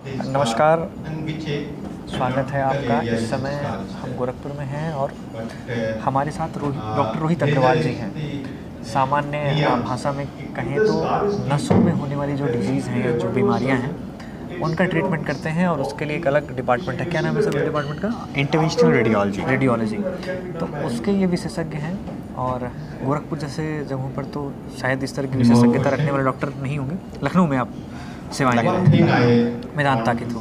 नमस्कार, स्वागत है आपका। इस समय हम गोरखपुर में हैं और हमारे साथ डॉक्टर रोहित अग्रवाल जी हैं। सामान्य भाषा में कहें तो नसों में होने वाली जो डिजीज़ हैं या जो बीमारियां हैं, उनका ट्रीटमेंट करते हैं और उसके लिए एक अलग डिपार्टमेंट है। क्या नाम है सर उस डिपार्टमेंट का? Interventional radiology. रेडियोलॉजी। तो उसके ये विशेषज्ञ हैं और गोरखपुर जैसे जगहों पर तो शायद इस तरह की विशेषज्ञता रखने वाले डॉक्टर नहीं होंगे। लखनऊ में आप सेवाएं दे रहे हैं मेदांता के थ्रू।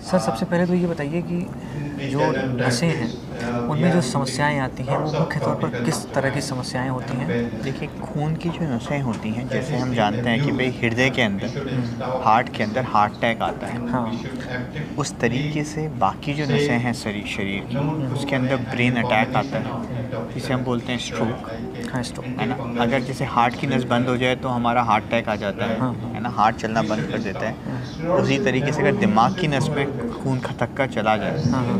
सर, सबसे पहले तो ये बताइए कि जो नशे हैं उनमें जो समस्याएं आती हैं वो मुख्य तौर पर किस तरह की समस्याएं होती हैं? देखिए, खून की जो नसें होती हैं, जैसे हम जानते हैं कि भाई हृदय के अंदर, हार्ट के अंदर हार्ट अटैक आता है। हाँ। उस तरीके से बाकी जो नसें हैं शरीर की, उसके अंदर ब्रेन अटैक आता है, जिसे हम बोलते हैं स्ट्रोक। हाँ, स्ट्रोक है ना। अगर जैसे हार्ट की नस बंद हो जाए तो हमारा हार्ट अटैक आ जाता है ना, हार्ट चलना बंद कर देता है। उसी तरीके से अगर दिमाग की नस में खून का थक्का चला जाए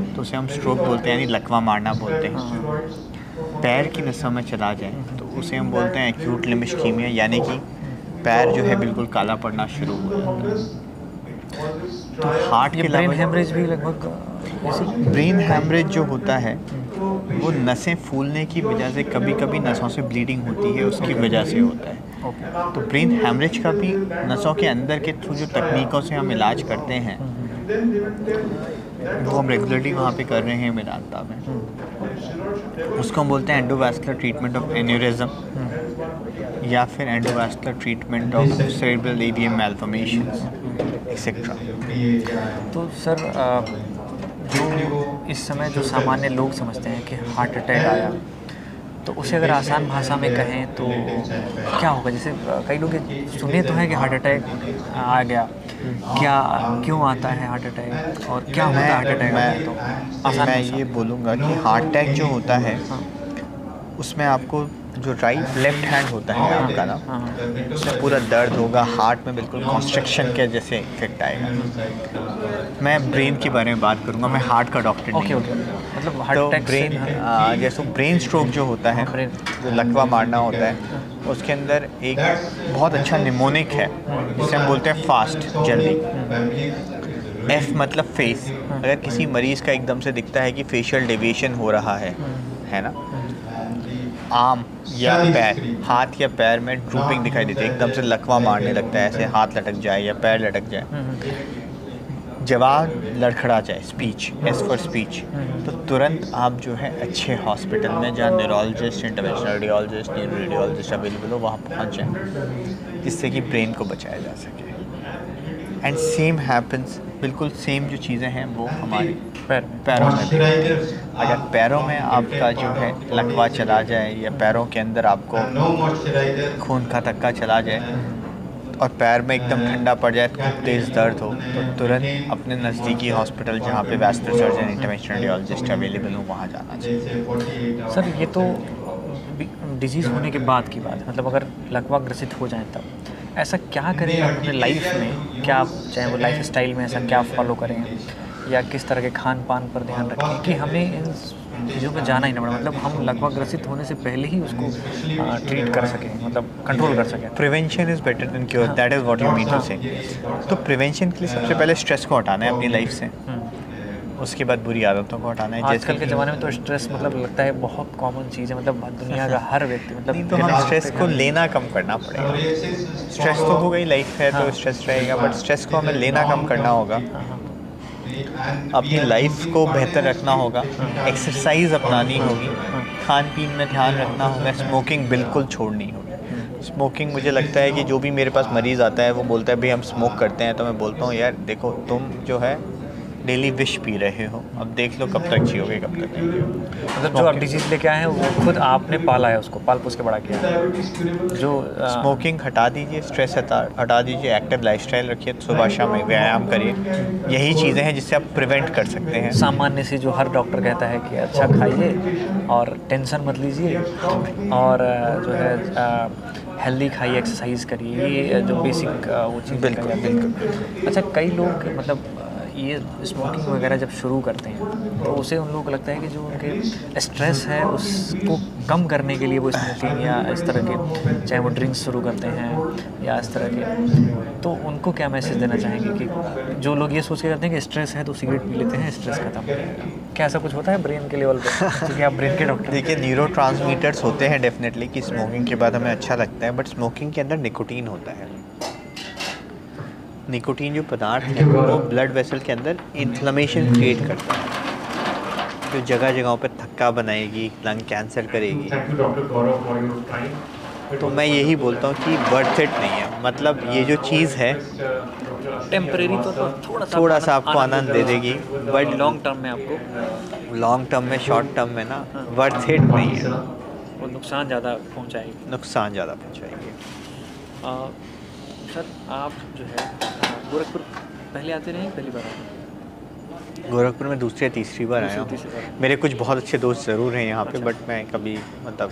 तो उसे हम स्ट्रोक बोलते हैं, यानी लकवा मारना बोलते हैं। पैर की नसों में चला जाए तो उसे हम बोलते हैं एक्यूट लिम्ब इस्कीमिया, यानी कि पैर जो है बिल्कुल काला पड़ना शुरू हो जाता है। तो हार्ट के ब्रेन हेमरेज भी लगभग ब्रेन हेमरेज जो होता है वो नसें फूलने की वजह से, कभी कभी नसों से ब्लीडिंग होती है, उसकी वजह से होता है। तो ब्रेन हेमरेज का भी नसों के अंदर के थ्रू जो तकनीकों से हम इलाज करते हैं वो हम रेगुलरली वहाँ पे कर रहे हैं मेदांता में। उसको हम बोलते हैं एंडोवास्कुलर ट्रीटमेंट ऑफ एन्यूरिज्म या फिर एंडोवास्कुलर ट्रीटमेंट ऑफ सेरेब्रल एरियम मैल्फॉर्मेशंस एक्सेट्रा। तो सर, जो इस समय जो सामान्य लोग समझते हैं कि हार्ट अटैक आया, तो उसे अगर आसान भाषा में कहें तो क्या होगा? जैसे कई लोग सुने तो हैं कि हार्ट अटैक आ गया, क्या क्यों आता है हार्ट अटैक और क्या होता है हार्ट अटैक? मैं ये बोलूँगा कि हार्ट अटैक जो होता है उसमें आपको जो राइट लेफ्ट हैंड होता है आपका ना, उसमें पूरा दर्द होगा, हार्ट में बिल्कुल कॉन्स्ट्रिक्शन के जैसे इफेक्ट आएगा। मैं ब्रेन के बारे में बात करूँगा, मैं हार्ट का डॉक्टर नहीं हूँ। मतलब हार्ट तो अटैक ब्रेन जैसे ब्रेन स्ट्रोक जो होता है, जो लकवा मारना होता है, उसके अंदर एक बहुत अच्छा निमोनिक है जिसे हम बोलते हैं फास्ट, जल्दी। एफ मतलब फेस। अगर किसी मरीज़ का एकदम से दिखता है कि फेशियल डेविएशन हो रहा है ना, आर्म या पैर, हाथ या पैर में ड्रूपिंग दिखाई देती है, एकदम से लकवा मारने लगता है, ऐसे हाथ लटक जाए या पैर लटक जाए, जवाब लड़खड़ा जाए, स्पीच, एस फॉर स्पीच, तो तुरंत आप जो है अच्छे हॉस्पिटल में जहाँ neurologist, interventional radiologist, neuro radiologist available हो, वहाँ पहुँच जाएँ, जिससे कि ब्रेन को बचाया जा सके। एंड सेम हैपन्स, बिल्कुल सेम जो चीज़ें हैं वो हमारे पैरों में भी। अगर पैरों में आपका जो है लकवा चला जाए या पैरों के अंदर आपको खून का थक्का चला जाए और पैर में एकदम ठंडा पड़ जाए, खूब तेज़ दर्द हो, तो तुरंत अपने नज़दीकी हॉस्पिटल जहाँ पे vascular surgeon, interventional radiologist available हो, वहाँ जाना चाहिए। सर, ये तो डिजीज़ होने के बाद की बात, मतलब अगर लकवा ग्रसित हो जाए तब ऐसा क्या करें अपने लाइफ में? क्या चाहे वो लाइफ स्टाइल में ऐसा क्या फॉलो करें या किस तरह के खान पान पर ध्यान रखें कि हमें इन चीज़ों पे जाना ही ना पड़े, मतलब हम लकवा ग्रसित होने से पहले ही उसको ट्रीट कर सकें, मतलब कंट्रोल कर सकें? Prevention is better than cure, that is what you mean to say. तो प्रिवेंशन के लिए सबसे पहले स्ट्रेस को हटाना है अपनी लाइफ से, उसके बाद बुरी आदतों को हटाना है। आजकल के ज़माने में तो स्ट्रेस मतलब लगता है बहुत कॉमन चीज़ है, मतलब दुनिया का हर व्यक्ति मतलब तो हम स्ट्रेस को लेना कम करना पड़ेगा। स्ट्रेस तो हो गई, लाइफ है तो स्ट्रेस रहेगा, बट स्ट्रेस को हमें लेना कम करना होगा, अपनी लाइफ को बेहतर रखना होगा, एक्सरसाइज अपनानी होगी, खान पीन में ध्यान रखना होगा, स्मोकिंग बिल्कुल छोड़नी होगी। स्मोकिंग, मुझे लगता है कि जो भी मेरे पास मरीज़ आता है वो बोलता है भाई हम स्मोक करते हैं, तो मैं बोलता हूँ यार देखो, तुम जो है डेली विश पी रहे हो, अब देख लो कब तक जियोगे कब तक नहीं जियोगे। मतलब जो आप डिजीज़ लेके आए हैं वो खुद आपने पाला है, उसको पाल पोस के बड़ा किया है। जो स्मोकिंग हटा दीजिए, स्ट्रेस हटा दीजिए, एक्टिव लाइफस्टाइल रखिए, सुबह शाम में व्यायाम करिए, यही चीज़ें हैं जिससे आप प्रिवेंट कर सकते हैं। सामान्य से जो हर डॉक्टर कहता है कि अच्छा खाइए और टेंशन मत लीजिए और जो है हेल्दी खाइए, एक्सरसाइज करिए, ये जो बेसिक वो चीज़। बिल्कुल। अच्छा, कई लोग मतलब ये स्मोकिंग वगैरह जब शुरू करते हैं तो उसे उन लोगों को लगता है कि जो उनके स्ट्रेस है उसको कम करने के लिए वो स्मोकिंग या इस तरह के, चाहे वो ड्रिंक्स शुरू करते हैं या इस तरह के, तो उनको क्या मैसेज देना चाहेंगे कि जो लोग ये सोच के करते हैं कि स्ट्रेस है तो सिगरेट पी लेते हैं, स्ट्रेस खत्म, क्या ऐसा कुछ होता है ब्रेन के लेवल पे? क्योंकि आप ब्रेन के डॉक्टर। देखिए, न्यूरोट्रांसमीटर्स होते हैं डेफिनेटली कि स्मोकिंग के बाद हमें अच्छा लगता है, बट स्मोकिंग के अंदर निकोटीन होता है। निकोटीन जो पदार्थ है वो ब्लड वेसल के अंदर इन्फ्लेमेशन क्रिएट करता है, जो जगह जगहों पर थक्का बनाएगी, लंग कैंसर करेगी। तो मैं यही बोलता हूँ कि वर्थ इट नहीं है। मतलब ये जो चीज़ है टेम्परेरी तो थोड़ा सा आपको आनंद दे देगी, बट लॉन्ग टर्म में आपको, लॉन्ग टर्म में, शॉर्ट टर्म में ना वर्थ इट नहीं है, वो नुकसान ज़्यादा पहुँचाएगी। नुकसान ज़्यादा पहुँचाएगी। सर आप जो है गोरखपुर पहले आते रहे, पहली बार आते? गोरखपुर में दूसरी या तीसरी बार आया हूँ। मेरे कुछ बहुत अच्छे दोस्त ज़रूर हैं यहाँ पे, बट मैं कभी मतलब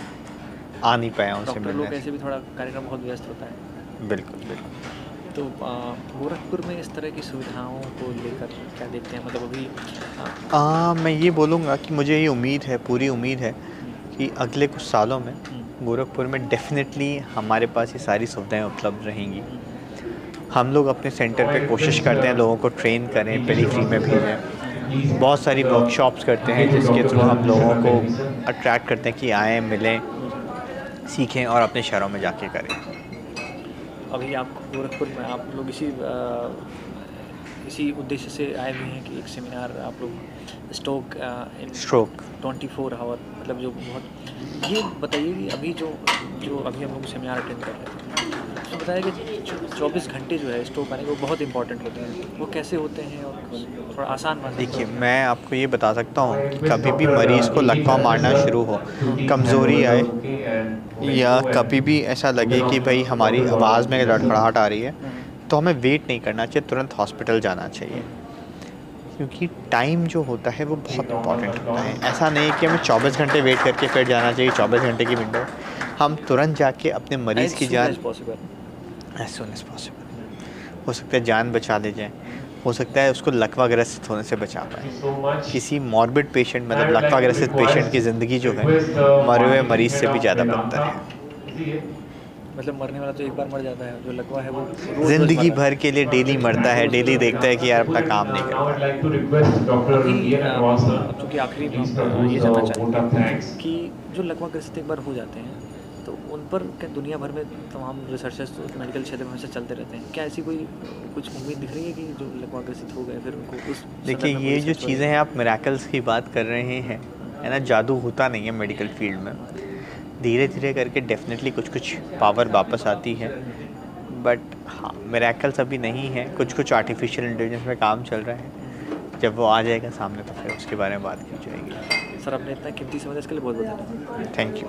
आ नहीं पाया उनसे डॉक्टर मिलने। लोग ऐसे भी थोड़ा कार्यक्रम बहुत व्यस्त होता है। बिल्कुल बिल्कुल। तो गोरखपुर में इस तरह की सुविधाओं को लेकर क्या देखते हैं? मतलब अभी मैं ये बोलूँगा कि मुझे ये उम्मीद है, पूरी उम्मीद है कि अगले कुछ सालों में गोरखपुर में डेफिनेटली हमारे पास ये सारी सुविधाएं उपलब्ध रहेंगी। हम लोग अपने सेंटर पे कोशिश करते हैं लोगों को ट्रेन करें, पेरीफ्री में भेजें। बहुत सारी वर्कशॉप्स करते हैं जिसके थ्रू हम लोगों को अट्रैक्ट करते हैं कि आएँ, मिलें, सीखें और अपने शहरों में जाके करें। अभी आप गोरखपुर में आप लोग इसी उद्देश्य से आए हुए हैं कि एक सेमिनार आप लोग स्ट्रोक 24 आवर, मतलब जो बहुत, ये बताइए कि अभी जो अभी हम लोग सेमिनार अटेंड कर रहे हैं तो बताया कि 24 घंटे जो है स्ट्रोक आने के वो बहुत इंपॉर्टेंट होते हैं, वो कैसे होते हैं और थोड़ा आसान बात। देखिए, मैं आपको ये बता सकता हूँ कि कभी भी मरीज़ को लकवा मारना शुरू हो, कमज़ोरी आए या कभी भी ऐसा लगे कि भाई हमारी आवाज़ में लड़खड़ाहट आ रही है, तो हमें वेट नहीं करना चाहिए, तुरंत हॉस्पिटल जाना चाहिए। क्योंकि टाइम जो होता है वो बहुत इंपॉर्टेंट होता है। ऐसा नहीं है कि हमें 24 घंटे वेट करके फिर जाना चाहिए, 24 घंटे की विंडो। हम तुरंत जाके अपने मरीज़ की जान एज सून एज पॉसिबल, हो सकता है जान बचा ले जाए, हो सकता है उसको लकवा ग्रसित होने से बचा पाए। किसी मॉर्बिड पेशेंट, मतलब लकवा ग्रसित पेशेंट की ज़िंदगी जो है मरे हुए मरीज़ से भी ज़्यादा बदतर है। मतलब मरने वाला तो एक बार मर जाता है, जो लकवा है वो ज़िंदगी भर के लिए डेली मरता है, डेली देखता है कि यार अपना काम नहीं करता। चूँकि आखिरी ये जानना चाहेंगे कि जो लकवा ग्रसित एक बार हो जाते हैं तो उन पर क्या दुनिया भर में तमाम रिसर्चर्स मेडिकल क्षेत्र में हमेशा चलते रहते हैं, क्या ऐसी कुछ उम्मीद दिख रही है कि जो लकवा ग्रसित हो गए फिर उनको उस? देखिए, ये जो चीज़ें हैं, आप मिरेकल्स की बात कर रहे हैं, है ना, जादू होता नहीं है मेडिकल फील्ड में। धीरे धीरे करके डेफिनेटली कुछ पावर वापस आती है, बट हाँ, मिरेकल्स अभी नहीं है। कुछ आर्टिफिशियल इंटेलिजेंस में काम चल रहा है, जब वो आ जाएगा सामने तो फिर उसके बारे में बात की जाएगी। सर, आपने इतना कीमती समय इसके लिए बहुत बहुत धन्यवाद। Thank you.